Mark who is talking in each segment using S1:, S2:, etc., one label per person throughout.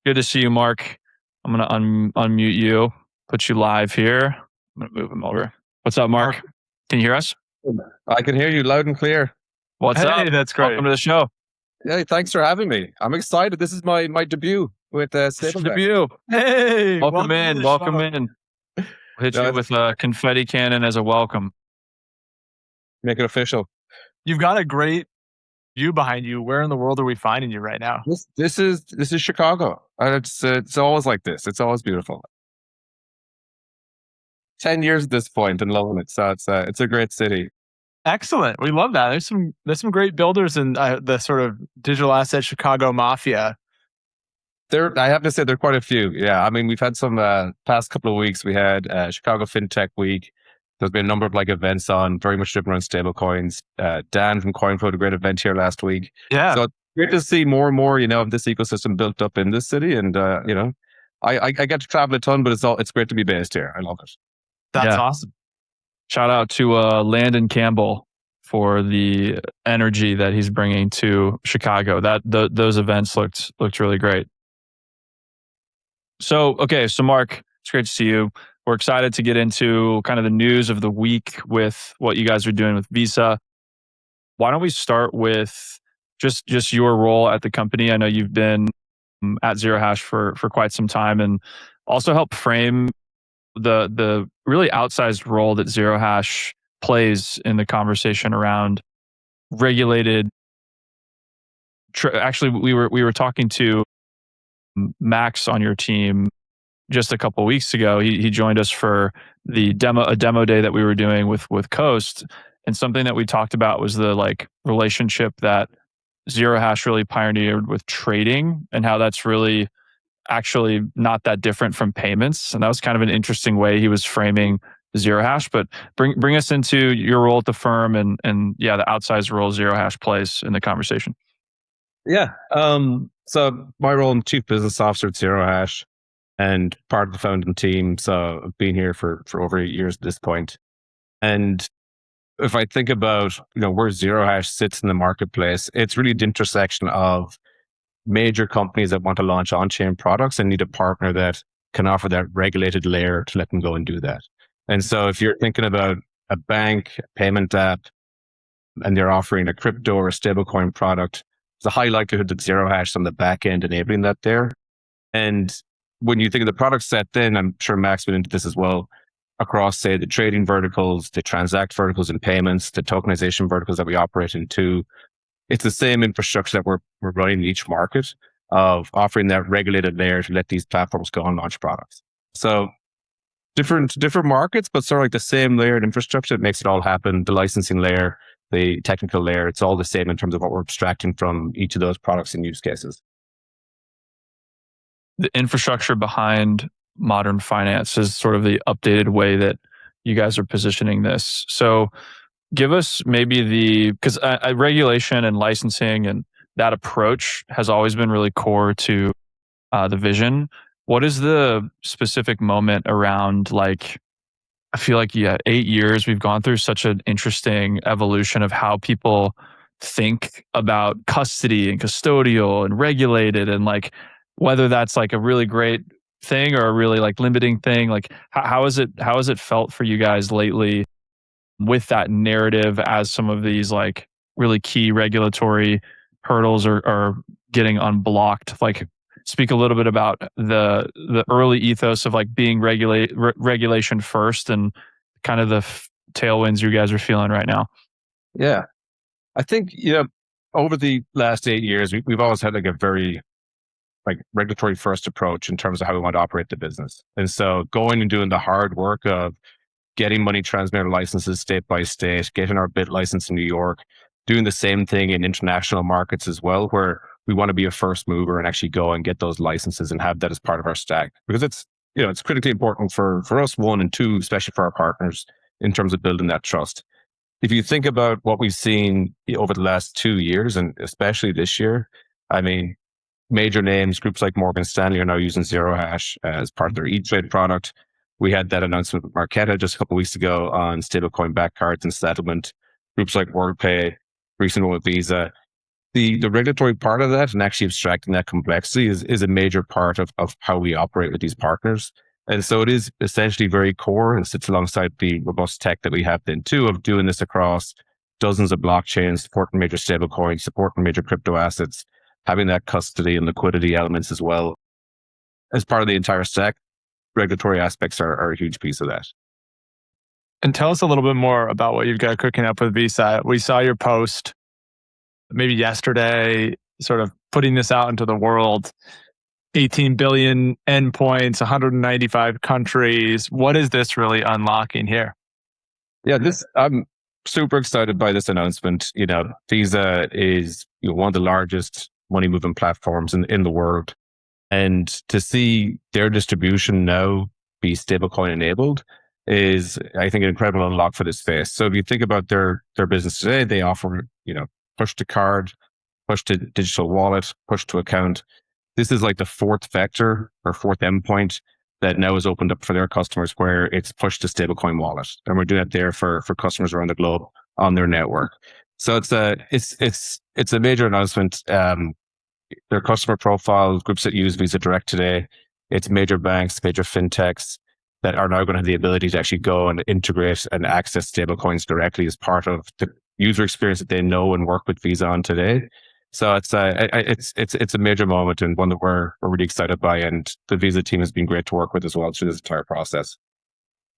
S1: Good to see you, Mark. I'm gonna unmute you, put you live here. I'm gonna move him over. What's up, Mark? Can you hear us?
S2: I can hear you loud and clear.
S1: What's up?
S3: Hey, that's great.
S1: Welcome to the show.
S2: Hey, thanks for having me. I'm excited. This is my debut with Stabledash.
S1: Debut.
S3: Hey,
S1: Welcome in.
S3: to the
S1: Welcome
S3: show.
S1: in. We'll hit
S2: No,
S1: you with a confetti cannon as a welcome.
S2: Make it official.
S3: You've got a great view behind you. Where in the world are we finding you right now?
S2: This is Chicago, and it's always like this. It's always beautiful. 10 years at this point and loving it. So it's a great city.
S3: Excellent. We love that. There's some great builders in the sort of digital asset Chicago mafia.
S2: I have to say, there are quite a few. Yeah, I mean, we've had some past couple of weeks. We had Chicago FinTech Week. There's been a number of events on, very much driven around stablecoins. Dan from CoinFlow had a great event here last week.
S3: Yeah.
S2: So it's great to see more and more, of this ecosystem built up in this city. And I get to travel a ton, but it's great to be based here. I love it.
S3: That's
S1: Yeah.
S3: awesome.
S1: Shout out to Landon Campbell for the energy that he's bringing to Chicago. Those events looked really great. So Mark, it's great to see you. We're excited to get into kind of the news of the week with what you guys are doing with Visa. Why don't we start with just your role at the company? I know you've been at zerohash for quite some time, and also help frame the really outsized role that zerohash plays in the conversation around regulated. Actually, we were talking to Max on your team just a couple of weeks ago. He joined us for a demo day that we were doing with Coast, and something that we talked about was the relationship that zerohash really pioneered with trading, and how that's really actually not that different from payments. And that was kind of an interesting way he was framing zerohash. But bring us into your role at the firm and the outsized role zerohash plays in the conversation.
S2: Yeah. So my role, I'm Chief Business Officer at zerohash and part of the founding team. So I've been here for over 8 years at this point. And if I think about where zerohash sits in the marketplace, it's really the intersection of major companies that want to launch on-chain products and need a partner that can offer that regulated layer to let them go and do that. And so if you're thinking about a bank, a payment app, and they're offering a crypto or a stablecoin product, there's a high likelihood that zerohash on the back end enabling that there. And when you think of the product set, then I'm sure Max went into this as well, across, say, the trading verticals, the transact verticals and payments, the tokenization verticals that we operate in too. It's the same infrastructure that we're running in each market, of offering that regulated layer to let these platforms go and launch products. So different markets, but sort of the same layered infrastructure that makes it all happen. The licensing layer, the technical layer, it's all the same in terms of what we're abstracting from each of those products and use cases.
S1: The infrastructure behind modern finance is sort of the updated way that you guys are positioning this. So give us maybe because regulation and licensing and that approach has always been really core to the vision. What is the specific moment around I feel 8 years, we've gone through such an interesting evolution of how people think about custody and custodial and regulated, and whether that's a really great thing or a really limiting thing. How is it felt for you guys lately with that narrative, as some of these really key regulatory hurdles are getting unblocked? Speak a little bit about the early ethos of being regulation first, and kind of the tailwinds you guys are feeling right now.
S2: Yeah. I think, over the last 8 years, we've always had a very regulatory first approach in terms of how we want to operate the business. And so going and doing the hard work of getting money transmitter licenses state by state, getting our BIT license in New York, doing the same thing in international markets as well, where we want to be a first mover and actually go and get those licenses and have that as part of our stack. Because it's critically important for us, one, and two, especially for our partners in terms of building that trust. If you think about what we've seen over the last 2 years, and especially this year, I mean, major names, groups like Morgan Stanley are now using zerohash as part of their E-Trade product. We had that announcement with Marqeta just a couple of weeks ago on stablecoin back cards and settlement. Groups like WorldPay, recent one with Visa. the regulatory part of that and actually abstracting that complexity is a major part of how we operate with these partners. And so it is essentially very core and sits alongside the robust tech that we have then too of doing this across dozens of blockchains, supporting major stablecoins, supporting major crypto assets, having that custody and liquidity elements as well as part of the entire stack. Regulatory aspects are a huge piece of that.
S3: And tell us a little bit more about what you've got cooking up with Visa. We saw your post maybe yesterday, sort of putting this out into the world. 18 billion endpoints, 195 countries. What is this really unlocking here?
S2: Yeah, I'm super excited by this announcement. Visa is one of the largest money moving platforms in the world. And to see their distribution now be stablecoin enabled is, I think, an incredible unlock for this space. So if you think about their business today, they offer, push to card, push to digital wallet, push to account. This is like the fourth vector or fourth endpoint that now is opened up for their customers where it's pushed to stablecoin wallet. And we're doing it there for customers around the globe on their network. So it's a major announcement. Their customer profile, groups that use Visa Direct today, it's major banks, major fintechs that are now going to have the ability to actually go and integrate and access stablecoins directly as part of the user experience that they know and work with Visa on today. So it's a major moment and one that we're really excited by, and the Visa team has been great to work with as well through this entire process.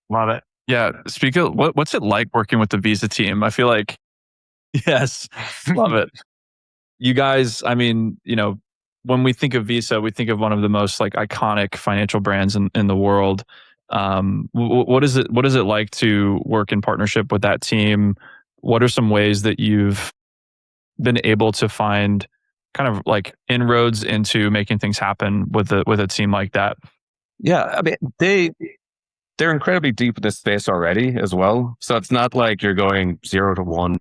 S3: Love it.
S1: Yeah. Speak of what's it like working with the Visa team? I feel like, yes, love it. You guys, I mean, when we think of Visa, we think of one of the most like iconic financial brands in the world. What is it like to work in partnership with that team? What are some ways that you've been able to find kind of like inroads into making things happen with a team like that?
S2: Yeah, I mean, they're incredibly deep in this space already as well. So it's not like you're going 0 to 1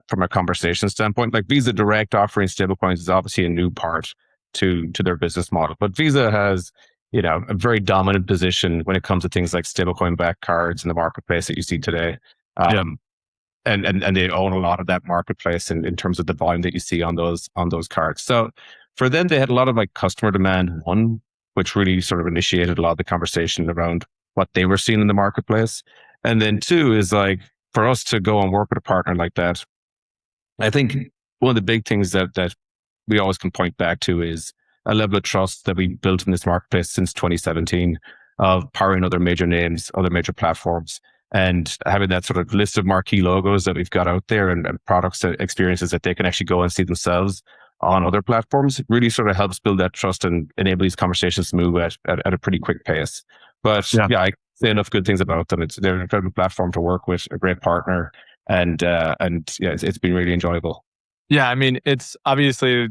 S2: from a conversation standpoint. Like Visa Direct offering stablecoins is obviously a new part to their business model, but Visa has a very dominant position when it comes to things like stablecoin backed cards in the marketplace that you see today.
S1: Yeah.
S2: And they own a lot of that marketplace in terms of the volume that you see on those cards. So for them, they had a lot of like customer demand, one, which really sort of initiated a lot of the conversation around what they were seeing in the marketplace. And then two is like for us to go and work with a partner like that. I think one of the big things that we always can point back to is a level of trust that we built in this marketplace since 2017 of powering other major names, other major platforms, and having that sort of list of marquee logos that we've got out there and products and experiences that they can actually go and see themselves on other platforms. It really sort of helps build that trust and enable these conversations to move at a pretty quick pace. But yeah, I say enough good things about them. They're an incredible platform to work with, a great partner, and yeah, it's been really enjoyable.
S3: Yeah, I mean, it's obviously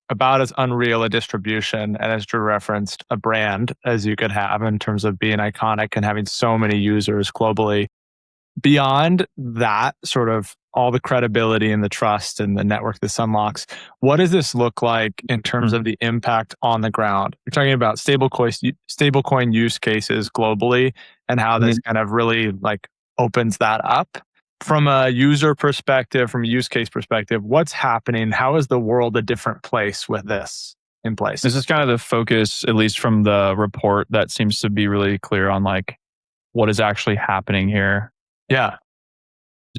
S3: about as unreal a distribution and, as Drew referenced, a brand as you could have in terms of being iconic and having so many users globally. Beyond that, sort of all the credibility and the trust and the network this unlocks, what does this look like in terms of the impact on the ground? We're talking about stablecoin use cases globally and how this kind of really like opens that up. From a user perspective, from a use case perspective, what's happening? How is the world a different place with this in place?
S1: This is kind of the focus, at least from the report, that seems to be really clear on like what is actually happening here.
S3: Yeah.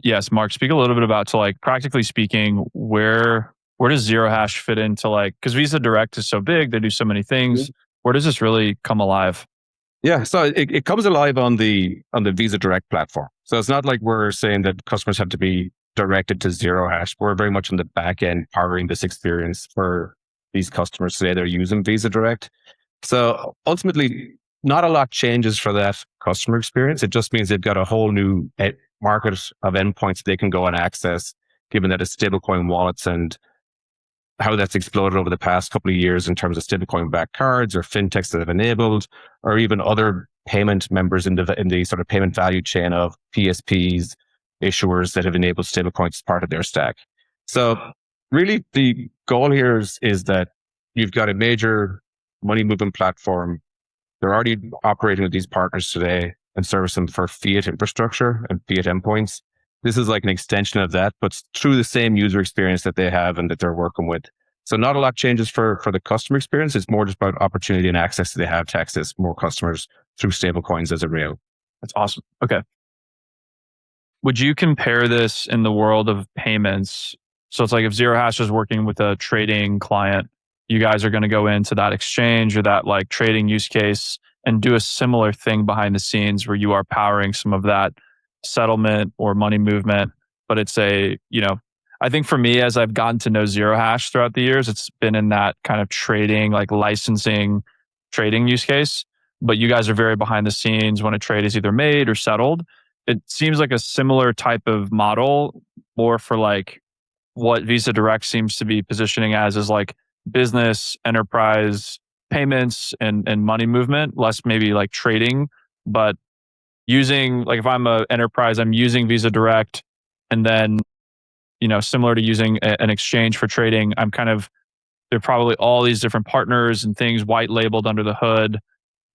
S1: Yes, Mark, speak a little bit about, so like practically speaking, where does zerohash fit into, like, because Visa Direct is so big, they do so many things. Where does this really come alive?
S2: Yeah, so it comes alive on the Visa Direct platform. So it's not like we're saying that customers have to be directed to zerohash. We're very much on the back end powering this experience for these customers today. They're using Visa Direct. So ultimately, not a lot changes for that customer experience. It just means they've got a whole new market of endpoints they can go and access, given that it's stablecoin wallets and how that's exploded over the past couple of years in terms of stablecoin backed cards or fintechs that have enabled, or even other payment members in the sort of payment value chain of PSPs, issuers that have enabled stablecoins as part of their stack. So really the goal here is that you've got a major money movement platform. They're already operating with these partners today and service them for fiat infrastructure and fiat endpoints. This is like an extension of that, but through the same user experience that they have and that they're working with. So not a lot changes for the customer experience. It's more just about opportunity and access that they have to access more customers through stablecoins as a rail.
S1: That's awesome. Okay. Would you compare this in the world of payments? So it's like if zerohash is working with a trading client, you guys are going to go into that exchange or that like trading use case and do a similar thing behind the scenes where you are powering some of that settlement or money movement. But it's I think for me, as I've gotten to know zerohash throughout the years, it's been in that kind of trading, like licensing trading use case. But you guys are very behind the scenes when a trade is either made or settled. It seems like a similar type of model, more for like what Visa Direct seems to be positioning as is like business, enterprise payments and money movement, less maybe like trading, but using, like if I'm an enterprise, I'm using Visa Direct and then, similar to using an exchange for trading, there are probably all these different partners and things white labeled under the hood,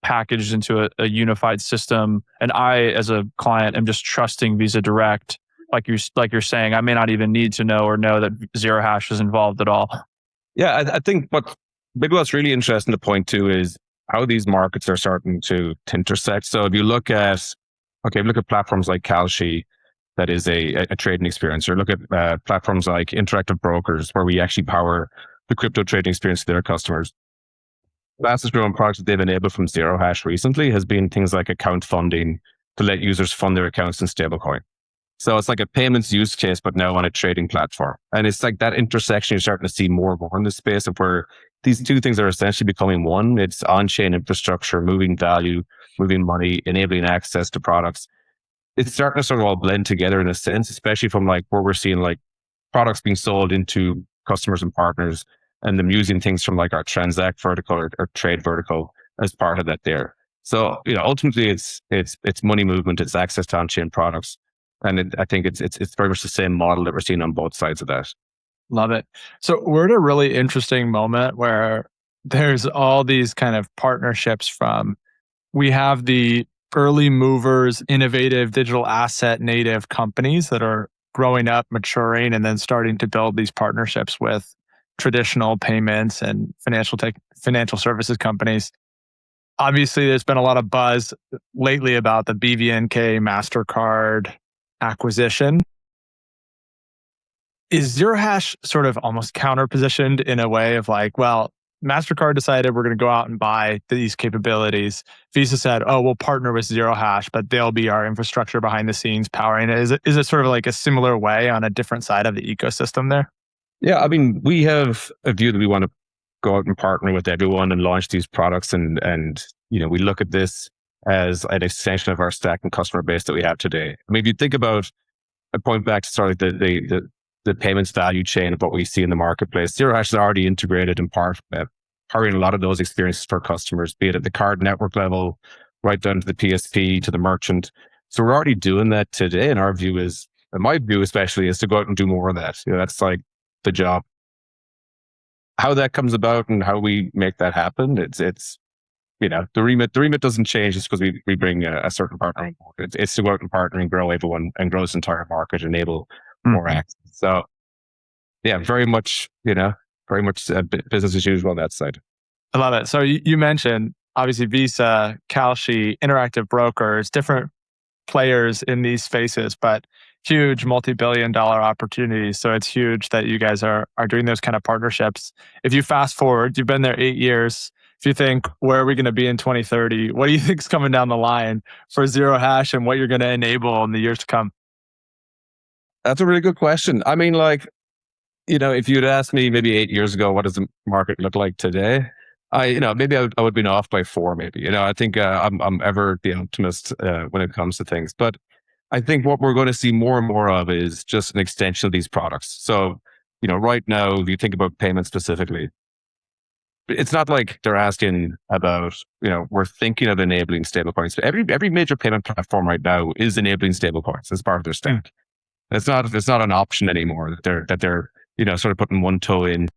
S1: packaged into a unified system. And I, as a client, am just trusting Visa Direct. Like you're saying, I may not even need to know that zerohash is involved at all.
S2: Yeah, I think what's really interesting to point to is how these markets are starting to intersect. So if you look at platforms like Kalshi, that is a trading experience, or look at platforms like Interactive Brokers, where we actually power the crypto trading experience to their customers. The fastest growing product that they've enabled from zerohash recently has been things like account funding to let users fund their accounts in stablecoin. So it's like a payments use case, but now on a trading platform. And it's like that intersection you're starting to see more and more in this space of where these two things are essentially becoming one. It's on-chain infrastructure, moving value, moving money, enabling access to products. It's starting to sort of all blend together in a sense, especially from like where we're seeing like products being sold into customers and partners and them using things from like our transact vertical or trade vertical as part of that there. So, ultimately it's money movement, it's access to on-chain products. And I think it's very much the same model that we're seeing on both sides of that.
S3: Love it. So we're at a really interesting moment where there's all these kind of partnerships we have the early movers, innovative digital asset native companies that are growing up, maturing, and then starting to build these partnerships with traditional payments and financial services companies. Obviously, there's been a lot of buzz lately about the BVNK MasterCard acquisition. Is zerohash sort of almost counter-positioned in a way of like, well, MasterCard decided we're going to go out and buy these capabilities. Visa said, oh, we'll partner with zerohash, but they'll be our infrastructure behind the scenes powering it. Is it sort of like a similar way on a different side of the ecosystem there?
S2: Yeah, I mean, we have a view that we want to go out and partner with everyone and launch these products. And we look at this as an extension of our stack and customer base that we have today. I mean, if you think about, I point back to sort of the payments value chain of what we see in the marketplace. Zerohash is already integrated in part, powering a lot of those experiences for customers, be it at the card network level, right down to the PSP, to the merchant. So we're already doing that today. And our view is, and my view especially, is to go out and do more of that. That's like the job. How that comes about and how we make that happen, it's the remit doesn't change just because we bring a certain partner on board. It's to go out and partner and grow everyone and grow this entire market, enable more access. So yeah, very much business as usual on that side.
S3: I love it. So you mentioned obviously Visa, Kalshi, Interactive Brokers, different players in these spaces, but huge multi-billion-dollar opportunities. So it's huge that you guys are doing those kind of partnerships. If you fast forward, you've been there 8 years. If you think, where are we going to be in 2030? What do you think is coming down the line for zerohash and what you're going to enable in the years to come?
S2: That's a really good question. I mean, if you'd asked me maybe 8 years ago, what does the market look like today? Maybe I would have been off by 4, maybe. I think I'm ever the optimist when it comes to things. But I think what we're going to see more and more of is just an extension of these products. So, right now, if you think about payments specifically, it's not like they're asking about, we're thinking of enabling stablecoins. Every major payment platform right now is enabling stablecoins as part of their stack. It's not an option anymore that they're sort of putting one toe in.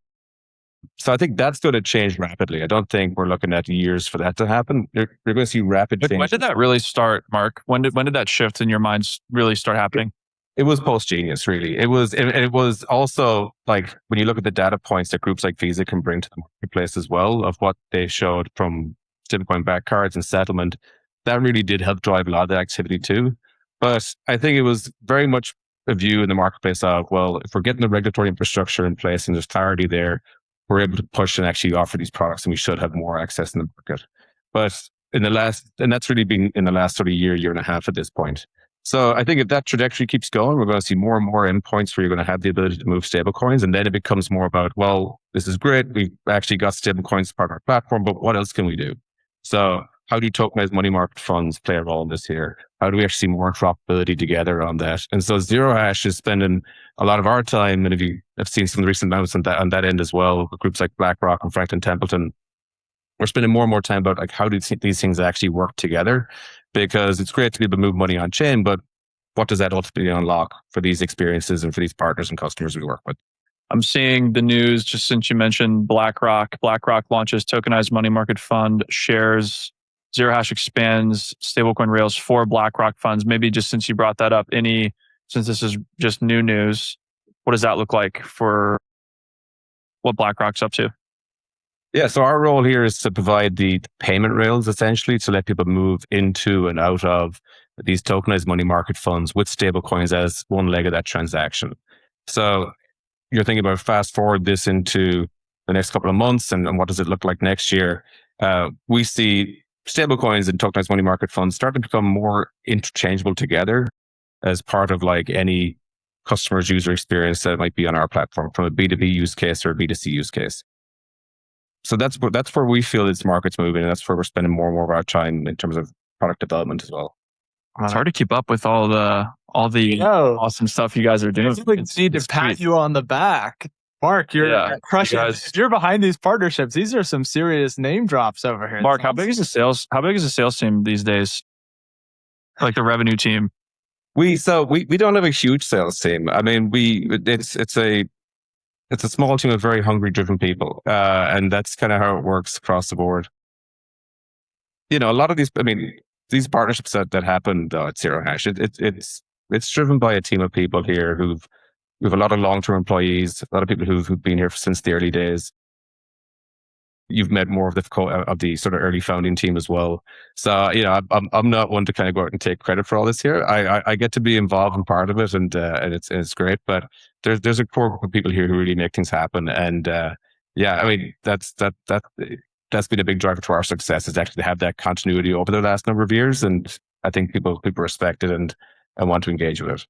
S2: So I think that's going to change rapidly. I don't think we're looking at years for that to happen. You're going to see rapid change.
S1: When did that really start, Mark? When did that shift in your minds really start happening?
S2: It was post genius, really. It was also like when you look at the data points that groups like Visa can bring to the marketplace as well, of what they showed from stablecoin backed cards and settlement, that really did help drive a lot of the activity too. But I think it was very much a view in the marketplace of, well, if we're getting the regulatory infrastructure in place and there's clarity there, we're able to push and actually offer these products, and we should have more access in the market. But and that's really been in the last sort of year and a half at this point. So I think if that trajectory keeps going, we're going to see more and more endpoints where you're going to have the ability to move stablecoins. And then it becomes more about, well, this is great. We've actually got stablecoins as part of our platform, but what else can we do? So how do tokenized money market funds play a role in this here? How do we actually see more interoperability together on that? And so zerohash is spending a lot of our time, and if you have seen some of the recent announcements on that end as well, with groups like BlackRock and Franklin Templeton, we're spending more and more time about like how do these things actually work together? Because it's great to be able to move money on chain, but what does that ultimately unlock for these experiences and for these partners and customers we work with?
S1: I'm seeing the news just since you mentioned BlackRock. BlackRock launches tokenized money market fund shares. Zerohash expands stablecoin rails for BlackRock funds. Maybe just since you brought that up, since this is just new news, what does that look like for what BlackRock's up to?
S2: Yeah, so our role here is to provide the payment rails essentially to let people move into and out of these tokenized money market funds with stablecoins as one leg of that transaction. So you're thinking about fast forward this into the next couple of months and what does it look like next year? We see stablecoins and tokenized money market funds start to become more interchangeable together as part of like any customer's user experience that might be on our platform, from a B2B use case or a B2C use case. So that's where we feel this market's moving, and that's where we're spending more and more of our time in terms of product development as well.
S1: It's hard to keep up with all the awesome stuff you guys are doing.
S3: It's need to pat you on the back. Mark, you're crushing it. You're behind these partnerships. These are some serious name drops over here.
S1: Mark, how big is the sales team these days? Like the revenue team?
S2: We don't have a huge sales team. I mean, it's a small team of very hungry, driven people. And that's kind of how it works across the board. You know, a lot of these partnerships that happen at zerohash, it's driven by a team of people here we have a lot of long-term employees, a lot of people who've been here since the early days. You've met more of the sort of early founding team as well. So, you know, I'm not one to kind of go out and take credit for all this here. I get to be involved in part of it, and it's great. But there's a core group of people here who really make things happen. And yeah, I mean, that's been a big driver to our success, is actually to have that continuity over the last number of years. And I think people respect it and want to engage with it.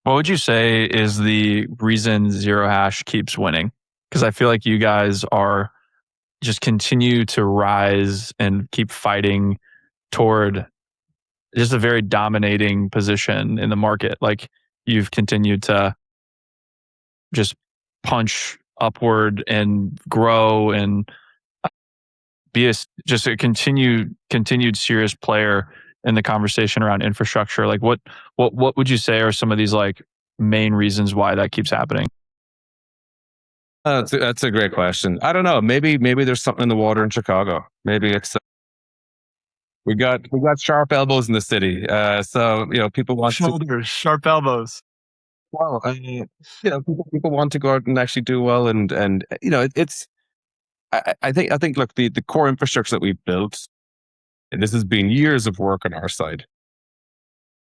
S1: What would you say is the reason zerohash keeps winning? Because I feel like you guys are just continue to rise and keep fighting toward just a very dominating position in the market. Like, you've continued to just punch upward and grow and be just a continued serious player in the conversation around infrastructure. Like, what would you say are some of these like main reasons why that keeps happening?
S2: That's a great question. I don't know. Maybe there's something in the water in Chicago. Maybe it's we got sharp elbows in the city. So, you know, people want
S3: shoulders, sharp elbows.
S2: Well, you know, people want to go out and actually do well, and you know, I think look, the core infrastructure that we've built, and this has been years of work on our side,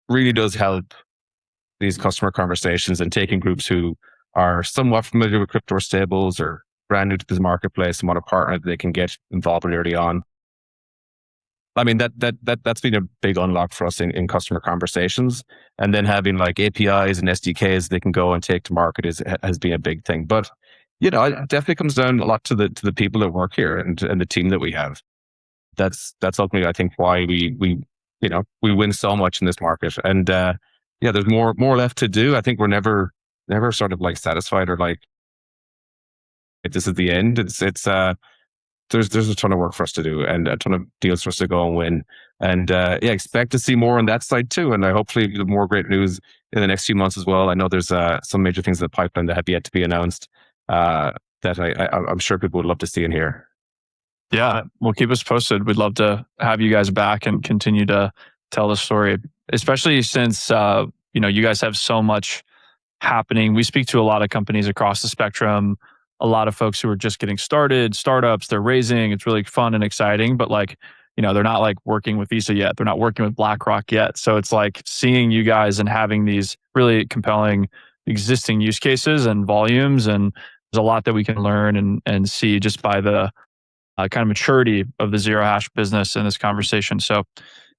S2: really does help these customer conversations and taking groups who are somewhat familiar with crypto or stables or brand new to this marketplace and want a partner that they can get involved with early on. I mean, that's been a big unlock for us in customer conversations. And then having like APIs and SDKs they can go and take to market has been a big thing. But, you know, it definitely comes down a lot to the people that work here and the team that we have. That's ultimately, I think, why we win so much in this market. And yeah, there's more left to do. I think we're never sort of like satisfied or like this is the end. It's there's a ton of work for us to do and a ton of deals for us to go and win. And yeah, expect to see more on that side too. And I hopefully more great news in the next few months as well. I know there's some major things in the pipeline that have yet to be announced that I'm sure people would love to see and hear.
S1: Yeah, well, keep us posted. We'd love to have you guys back and continue to tell the story, especially since you guys have so much happening. We speak to a lot of companies across the spectrum, a lot of folks who are just getting started, startups, they're raising. It's really fun and exciting, but like, they're not like working with Visa yet. They're not working with BlackRock yet. So it's like seeing you guys and having these really compelling existing use cases and volumes. And there's a lot that we can learn and see just by the kind of maturity of the zero hash business in this conversation. So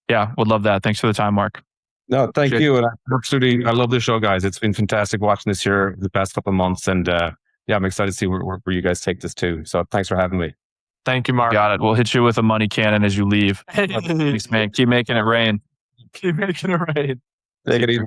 S1: yeah, would love that. Thanks for the time, Mark.
S2: No, thank you. And I love the show, guys. It's been fantastic watching this here the past couple of months. And I'm excited to see where you guys take this to. So thanks for having me.
S3: Thank you, Mark.
S1: Got it. We'll hit you with a money cannon as you leave. Thanks, man. Keep making it rain.
S3: Keep making it rain.
S2: Take it easy.